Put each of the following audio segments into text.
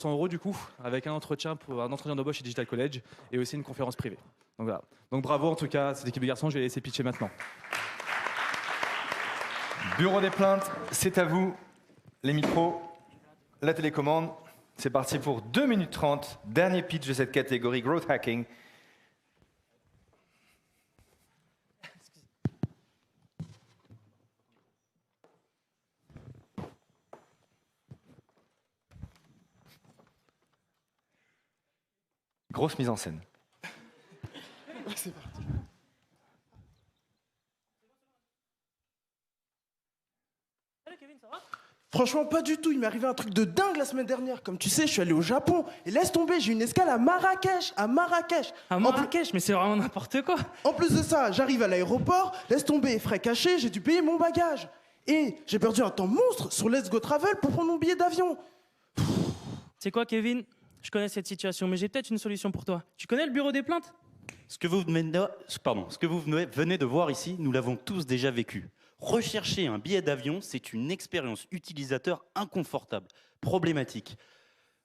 100 € du coup, avec un entretien d'embauche chez Digital College et aussi une conférence privée. Donc voilà. Donc bravo en tout cas, cette équipe de garçons, je vais les laisser pitcher maintenant. Bureau des plaintes, c'est à vous. Les micros, la télécommande. C'est parti pour 2 minutes 30. Dernier pitch de cette catégorie, Growth Hacking. Grosse mise en scène. C'est parti. Franchement, pas du tout. Il m'est arrivé un truc de dingue la semaine dernière. Comme tu sais, je suis allé au Japon. Et laisse tomber, j'ai une escale à Marrakech. À Marrakech. Mais c'est vraiment n'importe quoi. En plus de ça, j'arrive à l'aéroport. Laisse tomber, frais cachés, j'ai dû payer mon bagage. Et j'ai perdu un temps monstre sur Let's Go Travel pour prendre mon billet d'avion. C'est quoi, Kevin? Je connais cette situation, mais j'ai peut-être une solution pour toi. Tu connais le bureau des plaintes? Ce que vous venez de voir ici, nous l'avons tous déjà vécu. Rechercher un billet d'avion, c'est une expérience utilisateur inconfortable, problématique.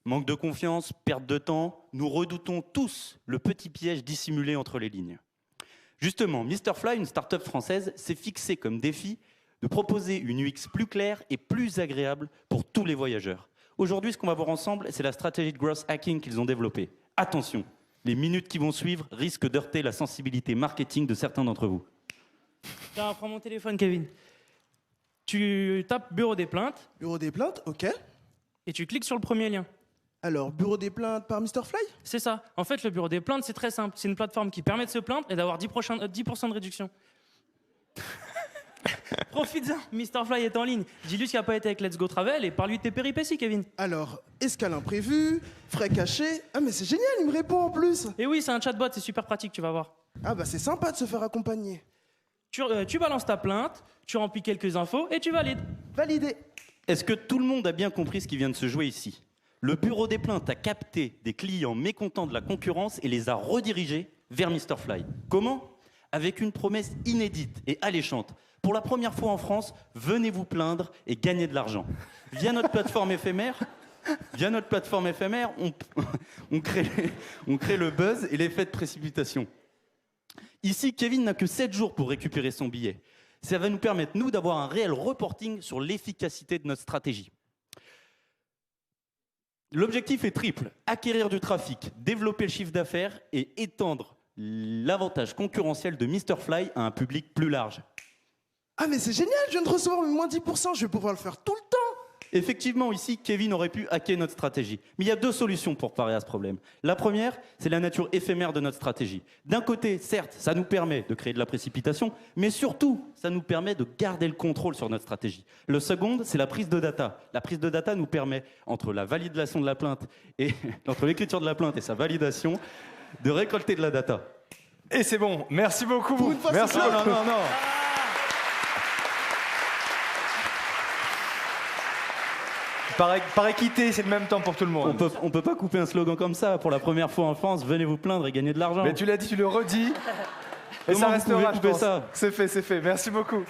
Manque de confiance, perte de temps, nous redoutons tous le petit piège dissimulé entre les lignes. Justement, Mr Fly, une start-up française, s'est fixé comme défi de proposer une UX plus claire et plus agréable pour tous les voyageurs. Aujourd'hui, ce qu'on va voir ensemble, c'est la stratégie de growth hacking qu'ils ont développée. Attention, les minutes qui vont suivre risquent d'heurter la sensibilité marketing de certains d'entre vous. Tiens, prends mon téléphone, Kevin. Tu tapes bureau des plaintes. Bureau des plaintes, ok. Et tu cliques sur le premier lien. Alors, bureau des plaintes par Mr Fly? C'est ça. En fait, le bureau des plaintes, c'est très simple. C'est une plateforme qui permet de se plaindre et d'avoir 10% de réduction. Profites-en, Mr Fly est en ligne. Dis-lui ce qui n'a pas été avec Let's Go Travel et parle-lui de tes péripéties, Kevin. Alors, escale imprévue, frais cachés. Ah, mais c'est génial, il me répond en plus. Et oui, c'est un chatbot, c'est super pratique, tu vas voir. Ah, bah c'est sympa de se faire accompagner. Tu balances ta plainte, tu remplis quelques infos et tu valides. Validé. Est-ce que tout le monde a bien compris ce qui vient de se jouer ici? Le bureau des plaintes a capté des clients mécontents de la concurrence et les a redirigés vers Mr Fly. Comment? Avec une promesse inédite et alléchante. Pour la première fois en France, venez vous plaindre et gagner de l'argent. Via notre plateforme éphémère, on crée le buzz et l'effet de précipitation. Ici, Kevin n'a que 7 jours pour récupérer son billet. Ça va nous permettre, nous, d'avoir un réel reporting sur l'efficacité de notre stratégie. L'objectif est triple: acquérir du trafic, développer le chiffre d'affaires et étendre l'avantage concurrentiel de Mr Fly à un public plus large. Ah, mais c'est génial, je viens de recevoir mes moins 10%, je vais pouvoir le faire tout le temps. Effectivement, ici, Kevin aurait pu hacker notre stratégie. Mais il y a 2 solutions pour parer à ce problème. La première, c'est la nature éphémère de notre stratégie. D'un côté, certes, ça nous permet de créer de la précipitation, mais surtout, ça nous permet de garder le contrôle sur notre stratégie. Le second, c'est la prise de data. La prise de data nous permet, entre la validation de la plainte et entre l'écriture de la plainte et sa validation, de récolter de la data. Et c'est bon, merci beaucoup. Pour une fois, Merci c'est beaucoup. bien. Non. Par équité, c'est le même temps pour tout le monde. On peut pas couper un slogan comme ça. Pour la première fois en France, venez vous plaindre et gagner de l'argent. Mais tu l'as dit, tu le redis. Et Comment ça vous restera, pouvez je couper pense. ça? C'est fait. Merci beaucoup.